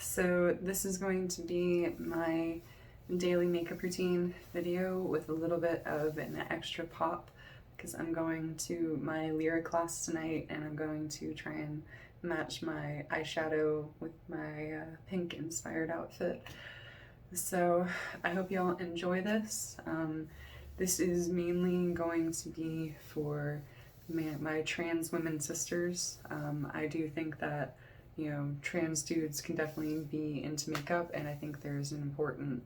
So this is going to be my daily makeup routine video with a little bit of an extra pop because I'm going to my lyric class tonight and I'm going to try and match my eyeshadow with my pink inspired outfit. So I hope y'all enjoy this. This is mainly going to be for my trans women sisters. I do think that trans dudes can definitely be into makeup, and I think there's an important,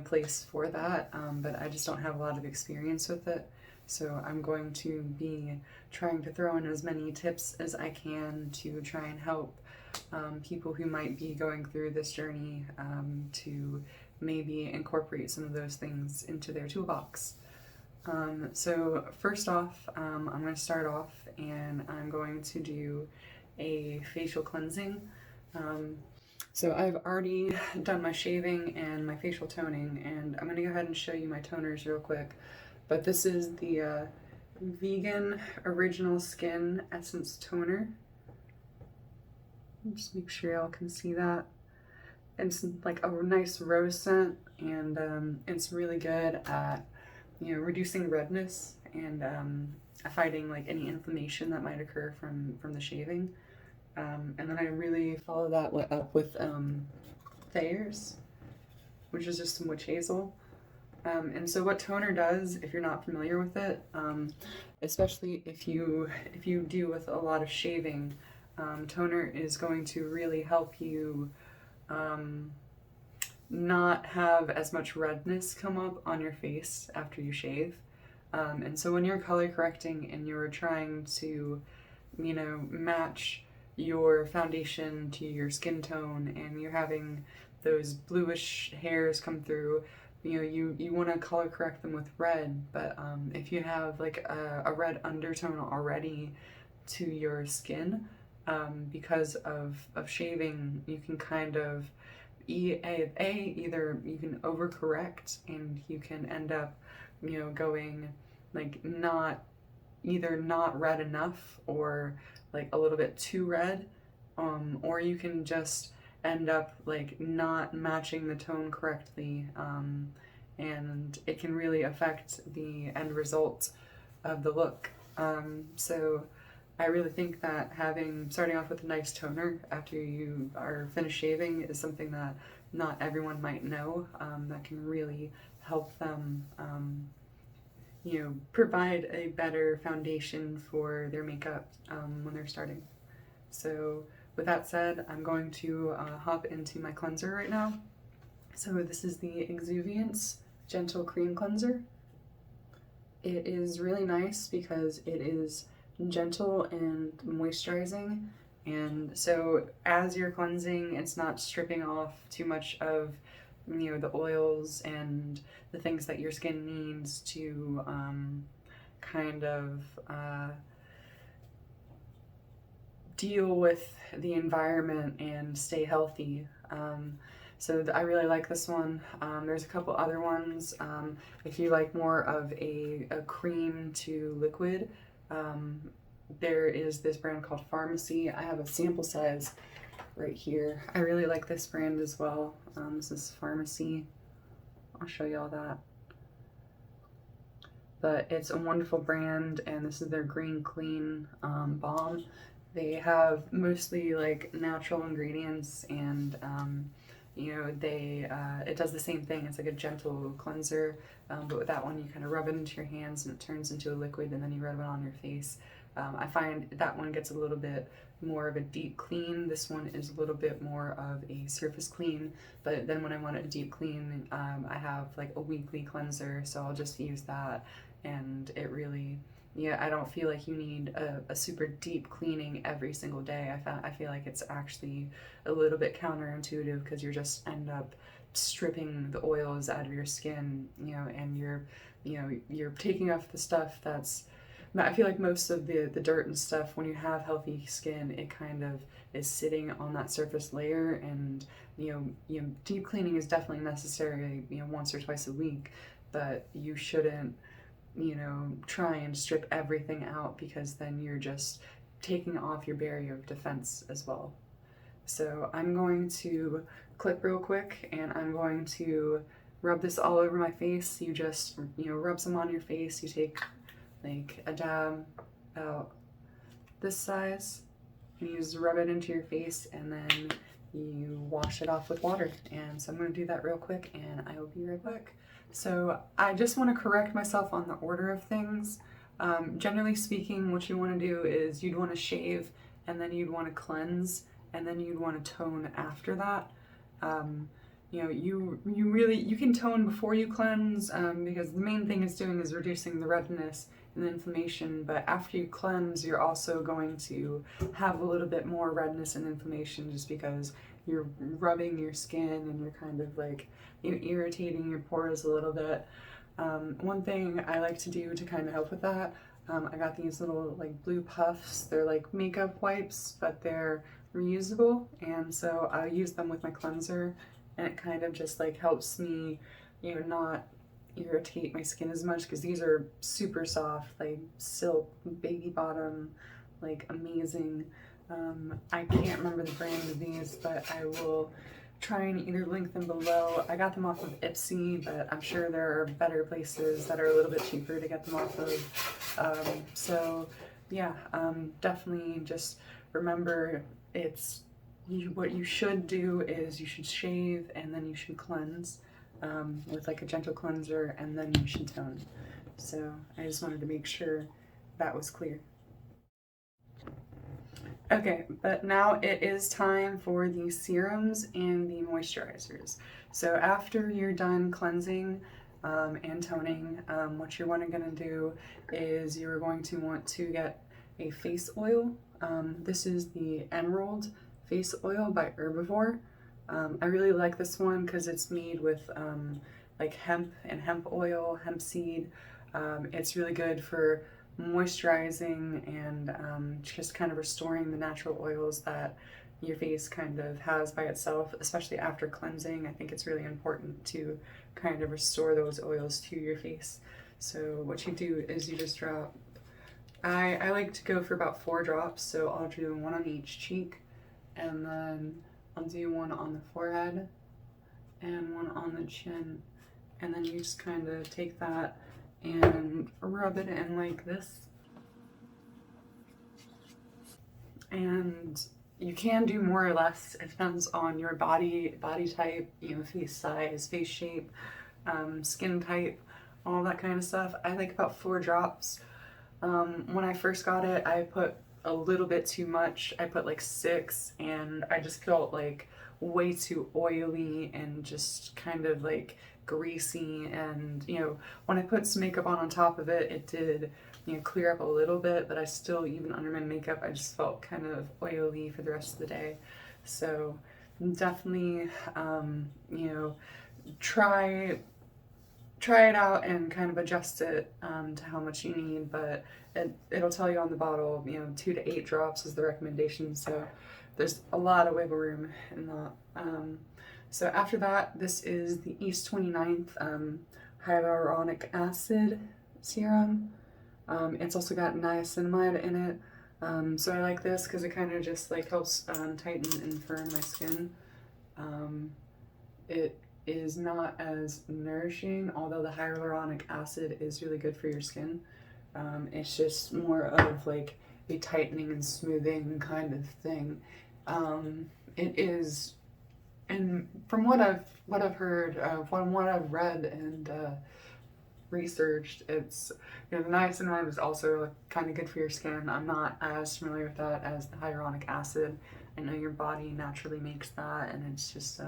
place for that, but I just don't have a lot of experience with it. So I'm going to be trying to throw in as many tips as I can to try and help people who might be going through this journey to maybe incorporate some of those things into their toolbox. So first off, I'm going to start off and I'm going to do a facial cleansing. So I've already done my shaving and my facial toning, and I'm going to go ahead and show you my toners real quick. But this is the Vegan Original Skin Essence Toner. Just make sure y'all can see that. It's like a nice rose scent, and it's really good at reducing redness and fighting like any inflammation that might occur from the shaving. And then I really follow that up with Thayer's, which is just some witch hazel. And so what toner does, if you're not familiar with it, especially if you deal with a lot of shaving, toner is going to really help you not have as much redness come up on your face after you shave. And so when you're color correcting and you're trying to, match your foundation to your skin tone and you're having those bluish hairs come through, you want to color correct them with red, but if you have like a red undertone already to your skin, because of shaving, you can kind of either you can overcorrect and you can end up going like either not red enough or like a little bit too red, or you can just end up like not matching the tone correctly, and it can really affect the end result of the look. So I really think that starting off with a nice toner after you are finished shaving is something that not everyone might know, that can really help them provide a better foundation for their makeup when they're starting. So with that said, I'm going to hop into my cleanser right now. So this is the Exuviance Gentle Cream Cleanser. It is really nice because it is gentle and moisturizing, and so as you're cleansing, it's not stripping off too much of the oils and the things that your skin needs to kind of deal with the environment and stay healthy. So I really like this one. There's a couple other ones. If you like more of a cream to liquid, there is this brand called Pharmacy. I have a sample size right here. I really like this brand as well. This is Pharmacy. I'll show you all that. But it's a wonderful brand, and this is their Green Clean Balm. They have mostly like natural ingredients, and it does the same thing. It's like a gentle cleanser, but with that one you kind of rub it into your hands and it turns into a liquid, and then you rub it on your face. I find that one gets a little bit more of a deep clean. This one is a little bit more of a surface clean, but then when I want a deep clean, I have like a weekly cleanser, so I'll just use that, and it really, I don't feel like you need a super deep cleaning every single day. I feel like it's actually a little bit counterintuitive because you just end up stripping the oils out of your skin, and you're taking off the stuff that's, I feel like most of the dirt and stuff, when you have healthy skin, it kind of is sitting on that surface layer, and deep cleaning is definitely necessary, once or twice a week, but you shouldn't try and strip everything out, because then you're just taking off your barrier of defense as well. So I'm going to clip real quick, and I'm going to rub this all over my face. You just, rub some on your face. You take like a dab about this size, and you just rub it into your face, and then you wash it off with water. And so I'm going to do that real quick, and I will be right back. So I just want to correct myself on the order of things. Generally speaking, what you want to do is you'd want to shave, and then you'd want to cleanse, and then you'd want to tone after that. You can tone before you cleanse, because the main thing it's doing is reducing the redness and the inflammation, but after you cleanse, you're also going to have a little bit more redness and inflammation just because you're rubbing your skin and you're kind of like, irritating your pores a little bit. One thing I like to do to kind of help with that, I got these little like blue puffs. They're like makeup wipes, but they're reusable, and so I use them with my cleanser, and it kind of just like helps me, not irritate my skin as much, because these are super soft, like silk, baby bottom, like amazing. I can't remember the brand of these, but I will try and either link them below. I got them off of Ipsy, but I'm sure there are better places that are a little bit cheaper to get them off of. So yeah, definitely just remember what you should do is you should shave, and then you should cleanse with like a gentle cleanser, and then you should tone. So I just wanted to make sure that was clear. Okay, but now it is time for the serums and the moisturizers. So after you're done cleansing and toning, what you're going to do is you're going to want to get a face oil. This is the Emerald Face Oil by Herbivore. I really like this one because it's made with like hemp and hemp oil, hemp seed. It's really good for moisturizing and just kind of restoring the natural oils that your face kind of has by itself, especially after cleansing. I think it's really important to kind of restore those oils to your face. So what you do is you just drop, I like to go for about 4 drops, so I'll do 1 on each cheek, and then I'll do 1 on the forehead and 1 on the chin, and then you just kind of take that and rub it in like this. And you can do more or less. It depends on your body type, face size, face shape, skin type, all that kind of stuff. I like about 4 drops. When I first got it, I put a little bit too much. I put like 6, and I just felt like way too oily and just kind of like greasy, and when I put some makeup on top of it, it did clear up a little bit, but I still, even under my makeup, I just felt kind of oily for the rest of the day. So definitely try it out and kind of adjust it to how much you need, but it'll tell you on the bottle 2 to 8 drops is the recommendation, so there's a lot of wiggle room in that. So after that, this is the East 29th hyaluronic acid serum. It's also got niacinamide in it, so I like this because it kind of just like helps tighten and firm my skin. It is not as nourishing, although the hyaluronic acid is really good for your skin. It's just more of like a tightening and smoothing kind of thing. It is, and from what I've heard, from what I've read and researched, it's the niacinamide is also kind of good for your skin. I'm not as familiar with that as the hyaluronic acid. I know your body naturally makes that, and it's just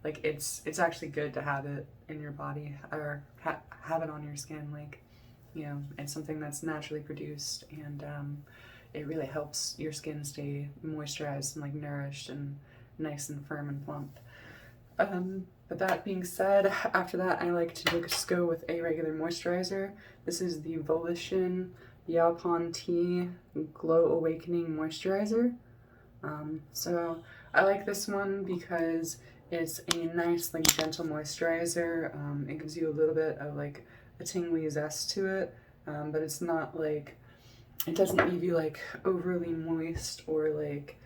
like it's actually good to have it in your body, or have it on your skin. Like it's something that's naturally produced, and it really helps your skin stay moisturized and like nourished and nice and firm and plump. But that being said, after that, I like to just go with a regular moisturizer. This is the Volition Yaupon Tea Glow Awakening Moisturizer. So I like this one because it's a nice, like, gentle moisturizer. It gives you a little bit of like a tingly zest to it, but it's not like, it doesn't leave you like overly moist or like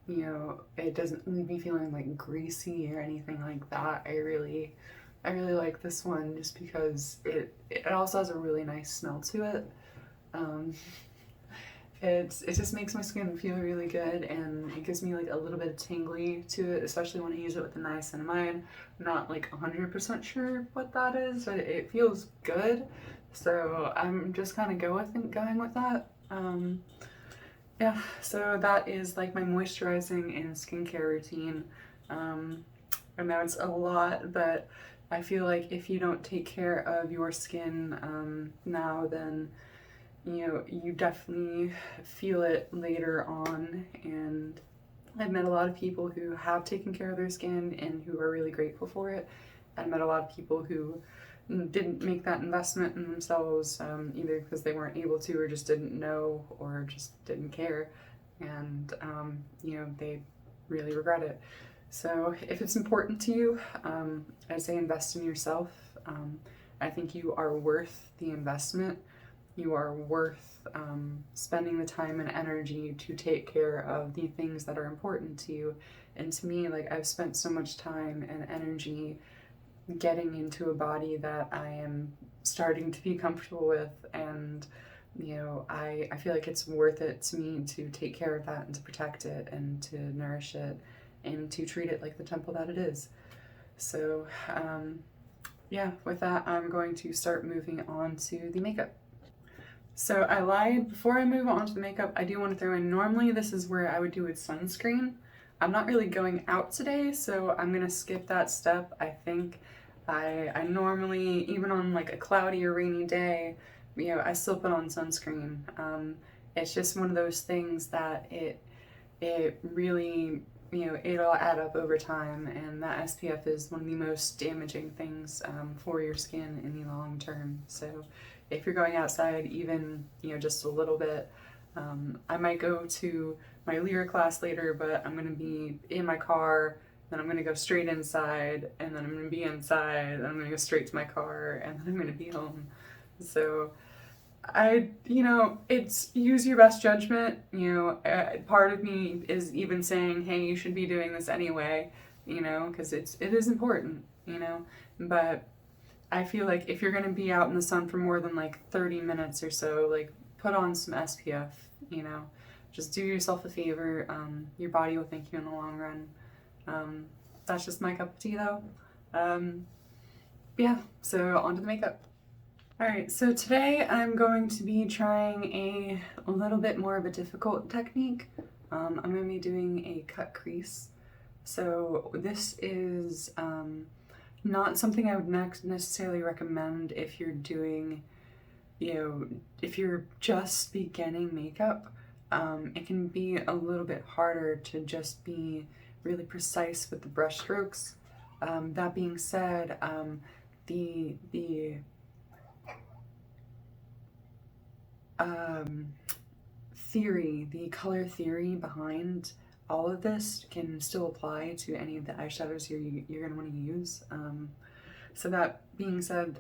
you know, it doesn't leave me feeling like greasy or anything like that. I really like this one just because it also has a really nice smell to it. Um, it just makes my skin feel really good, and it gives me like a little bit of tingly to it, especially when I use it with the niacinamide. I'm not like 100% sure what that is, but it feels good. So I'm just kind of going with that. Yeah, so that is like my moisturizing and skincare routine. I know it's a lot, but I feel like if you don't take care of your skin now, then you know you definitely feel it later on. And I've met a lot of people who have taken care of their skin and who are really grateful for it. I've met a lot of people who didn't make that investment in themselves, either because they weren't able to or just didn't know or just didn't care. And, you know, they really regret it. So if it's important to you, I say invest in yourself. I think you are worth the investment. You are worth spending the time and energy to take care of the things that are important to you. And to me, like, I've spent so much time and energy getting into a body that I am starting to be comfortable with, and you know, I feel like it's worth it to me to take care of that and to protect it and to nourish it and to treat it like the temple that it is. So yeah, with that, I'm going to start moving on to the makeup. So I lied. Before I move on to the makeup, I do want to throw in, normally this is where I would do with sunscreen. I'm not really going out today, so I'm gonna skip that step. I think I normally, even on like a cloudy or rainy day, you know, I still put on sunscreen. It's just one of those things that it really, you know, it'll add up over time, and that SPF is one of the most damaging things for your skin in the long term. So if you're going outside, even, you know, just a little bit, I might go to my Lyra class later, but I'm gonna be in my car, then I'm gonna go straight inside, and then I'm gonna be inside, and I'm gonna go straight to my car, and then I'm gonna be home. So you know, it's use your best judgment. You know, part of me is even saying, hey, you should be doing this anyway, you know, because it is important, you know, but I feel like if you're gonna be out in the sun for more than like 30 minutes or so, like, put on some SPF, you know, just do yourself a favor. Your body will thank you in the long run. That's just my cup of tea though. Yeah, so on to the makeup. Alright, so today I'm going to be trying a little bit more of a difficult technique. I'm going to be doing a cut crease. So this is not something I would necessarily recommend if you're doing, you know, if you're just beginning makeup. It can be a little bit harder to just be really precise with the brush strokes. That being said, the the color theory behind all of this can still apply to any of the eyeshadows you're going to want to use. So that being said,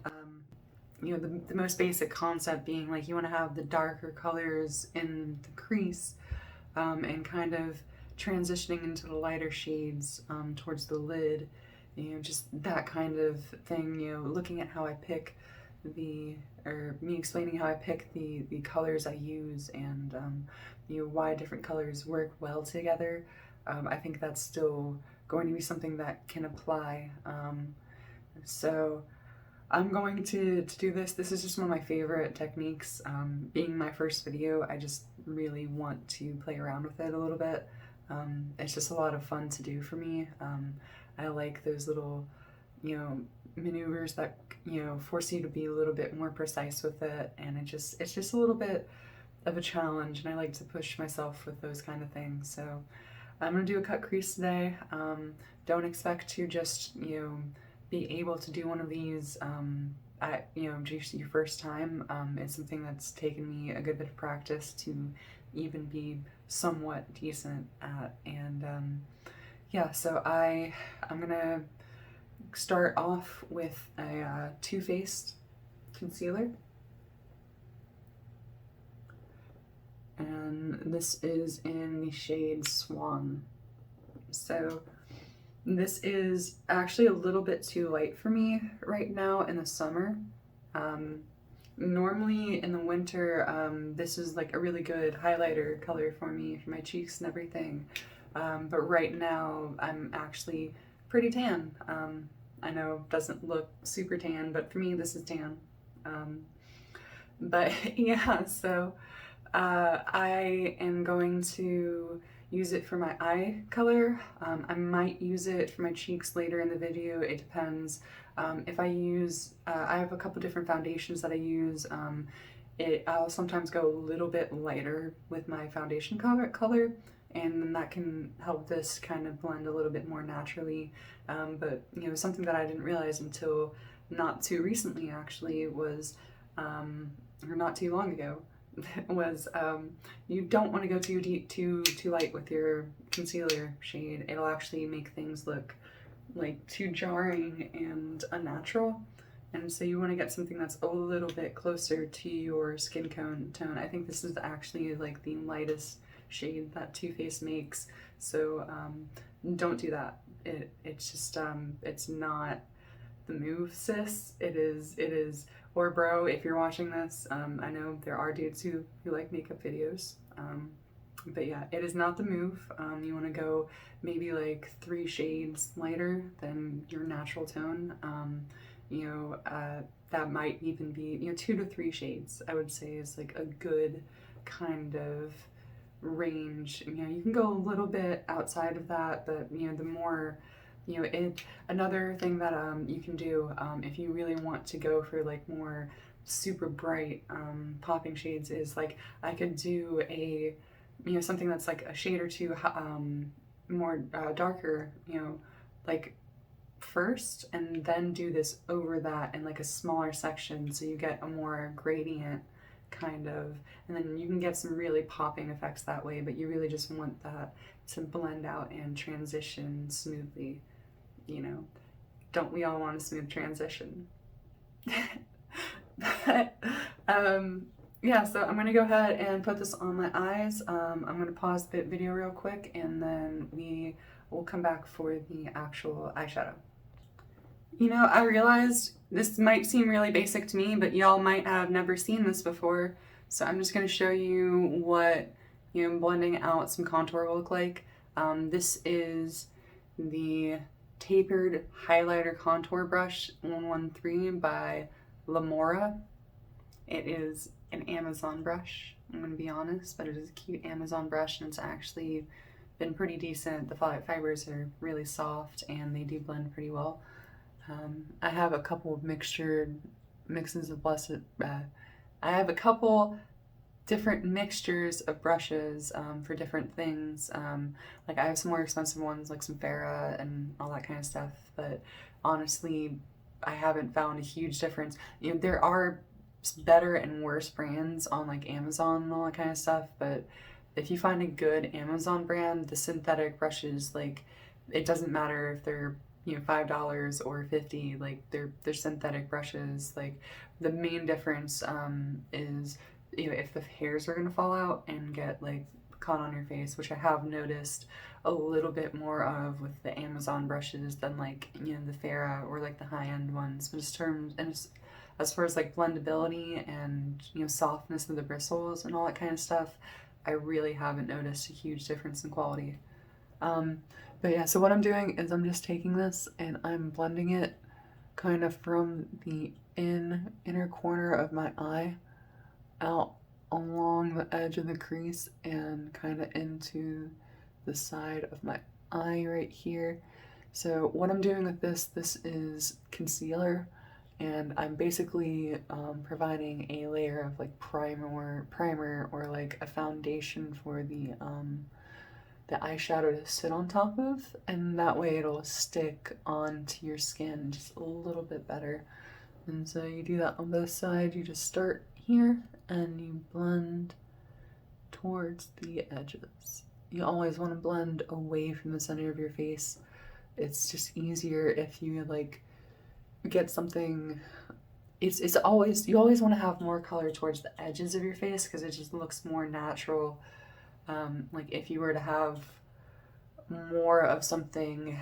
you know, the most basic concept being like you want to have the darker colors in the crease, and kind of transitioning into the lighter shades towards the lid, you know, just that kind of thing. You know, looking at how I pick or me explaining how I pick the colors I use, and you know, why different colors work well together. I think that's still going to be something that can apply. So I'm going to do this. This is just one of my favorite techniques. Being my first video, I just really want to play around with it a little bit. It's just a lot of fun to do for me. I like those little, you know, maneuvers that, you know, force you to be a little bit more precise with it, and it's just a little bit of a challenge, and I like to push myself with those kind of things. So I'm gonna do a cut crease today. Don't expect to just, you know, be able to do one of these at, you know, just your first time. It's something that's taken me a good bit of practice to even be somewhat decent at, and yeah, so I'm gonna start off with a Too Faced concealer, and this is in the shade Swan. So this is actually a little bit too light for me right now in the summer. Normally in the winter, this is like a really good highlighter color for me for my cheeks and everything. But right now I'm actually pretty tan. I know it doesn't look super tan, but for me this is tan. But yeah, so I am going to use it for my eye color. I might use it for my cheeks later in the video. It depends. If I use, I have a couple different foundations that I use. I'll sometimes go a little bit lighter with my foundation color, and then that can help this kind of blend a little bit more naturally. But you know, something that I didn't realize until not too recently actually was, or not too long ago, was you don't want to go too deep, too light with your concealer shade. It'll actually make things look like too jarring and unnatural. And so you want to get something that's a little bit closer to your skin tone. I think this is actually like the lightest shade that Too Faced makes. So don't do that. It's just it's not the move, sis. It is, or bro, if you're watching this, I know there are dudes who like makeup videos, but yeah, it is not the move. You want to go maybe like 3 shades lighter than your natural tone. You know, that might even be, you know, 2 to 3 shades, I would say, is like a good kind of range. You know, you can go a little bit outside of that, but you know, the more, you know, another thing that you can do if you really want to go for like more super bright popping shades is like I could do a, you know, something that's like a shade or two more darker, you know, like first, and then do this over that in like a smaller section so you get a more gradient kind of, and then you can get some really popping effects that way, but you really just want that to blend out and transition smoothly. You know, don't we all want a smooth transition? But yeah, so I'm gonna go ahead and put this on my eyes. I'm gonna pause the video real quick, and then we will come back for the actual eyeshadow. You know, I realized this might seem really basic to me, but y'all might have never seen this before. So I'm just gonna show you what, you know, blending out some contour will look like. This is the Tapered Highlighter Contour Brush 113 by Lamora. It is an Amazon brush, I'm going to be honest, but it is a cute Amazon brush, and it's actually been pretty decent. The fibers are really soft and they do blend pretty well. I have a couple of mixes of I have a couple different mixtures of brushes for different things. Like I have some more expensive ones like some Farrah and all that kind of stuff, but honestly I haven't found a huge difference. You know, there are better and worse brands on like Amazon and all that kind of stuff, but if you find a good Amazon brand, the synthetic brushes, like it doesn't matter if they're, you know, $5 or $50, like they're synthetic brushes. Like the main difference is, you know, if the hairs are gonna fall out and get like caught on your face, which I have noticed a little bit more of with the Amazon brushes than like, you know, the Farrah or like the high-end ones. But as far as like blendability and, you know, softness of the bristles and all that kind of stuff, I really haven't noticed a huge difference in quality. But yeah, so what I'm doing is I'm just taking this and I'm blending it kind of from the inner corner of my eye out along the edge of the crease and kind of into the side of my eye right here. So what I'm doing with this is concealer, and I'm basically providing a layer of like primer or like a foundation for the eyeshadow to sit on top of, and that way it'll stick onto your skin just a little bit better. And so you do that on both sides. You just start here and you blend towards the edges. You always want to blend away from the center of your face. It's just easier if you like get something. You always want to have more color towards the edges of your face because it just looks more natural. Like if you were to have more of something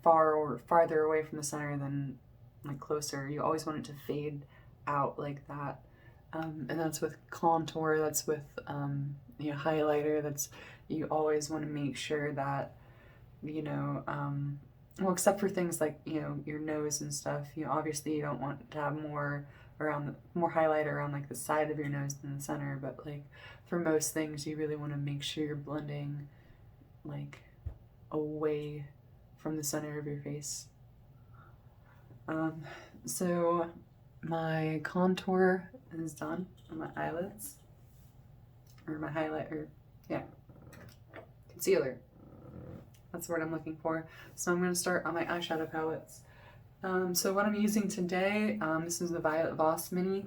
far or farther away from the center than like closer. You always want it to fade out like that. And that's with contour, that's with highlighter, that's, you always want to make sure that, well, except for things like, your nose and stuff, obviously you don't want to have more highlighter around like the side of your nose than the center, but like for most things you really want to make sure you're blending like away from the center of your face. So my contour is done on my eyelids, or my highlighter, concealer. That's the word I'm looking for. So I'm going to start on my eyeshadow palettes. So what I'm using today, this is the Violet Voss Mini.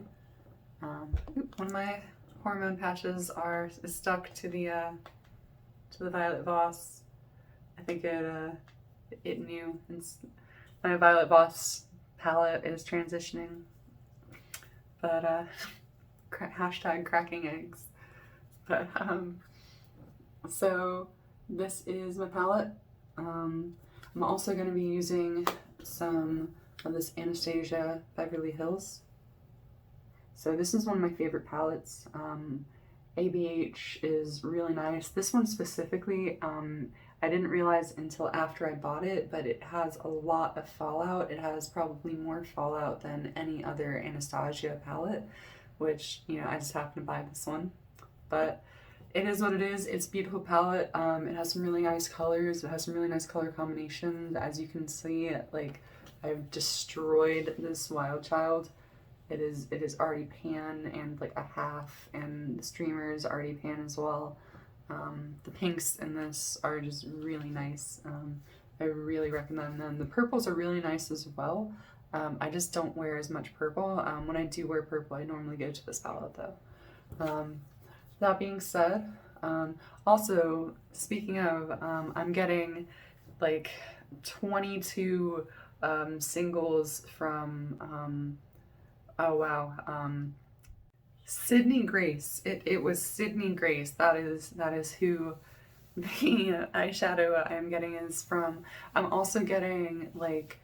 One of my hormone patches is stuck to the Violet Voss. I think it knew. My Violet Voss palette is transitioning, but hashtag cracking eggs. But so this is my palette. I'm also going to be using some of this Anastasia Beverly Hills. So this is one of my favorite palettes. ABH is really nice. This one specifically, I didn't realize until after I bought it, but it has a lot of fallout. It has probably more fallout than any other Anastasia palette, which, I just happened to buy this one. But it is what it is. It's a beautiful palette. It has some really nice colors. It has some really nice color combinations. As you can see, like, I've destroyed this Wild Child. It is already pan and like a half, and the streamer is already pan as well. The pinks in this are just really nice. I really recommend them. The purples are really nice as well. I just don't wear as much purple. When I do wear purple, I normally go to this palette though. That being said, also speaking of, I'm getting like 22 singles from Sydney Grace. It was Sydney Grace. That is who the eyeshadow I'm getting is from. I'm also getting like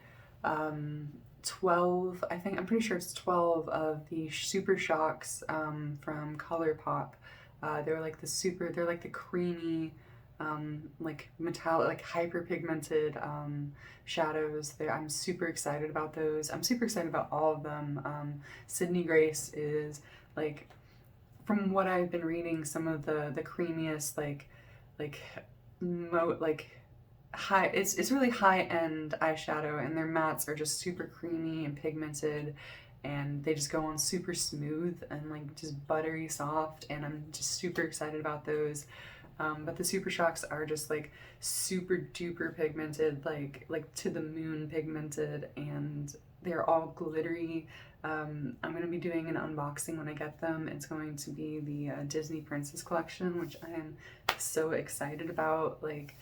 12, I'm pretty sure it's 12 of the Super Shocks from ColourPop. They're like the creamy, like metallic, like hyper pigmented shadows. I'm super excited about those. I'm super excited about all of them. Sydney Grace is like, from what I've been reading, some of the creamiest, high, it's really high-end eyeshadow, and their mattes are just super creamy and pigmented, and they just go on super smooth and like just buttery soft, and I'm just super excited about those. But the Super Shocks are just like super duper pigmented, like to the moon pigmented, and they're all glittery. I'm going to be doing an unboxing when I get them. It's going to be the Disney Princess collection, which I am so excited about. Like,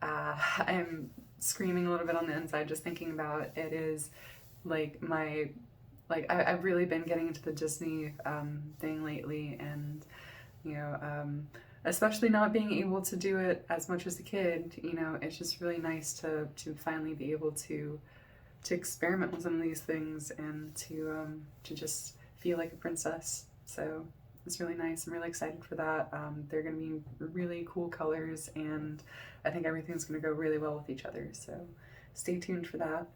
I'm screaming a little bit on the inside just thinking about it. It is like I've really been getting into the Disney thing lately, and especially not being able to do it as much as a kid, it's just really nice to finally be able to experiment with some of these things and to just feel like a princess. So it's really nice. I'm really excited for that. They're going to be really cool colors, and I think everything's going to go really well with each other. So stay tuned for that.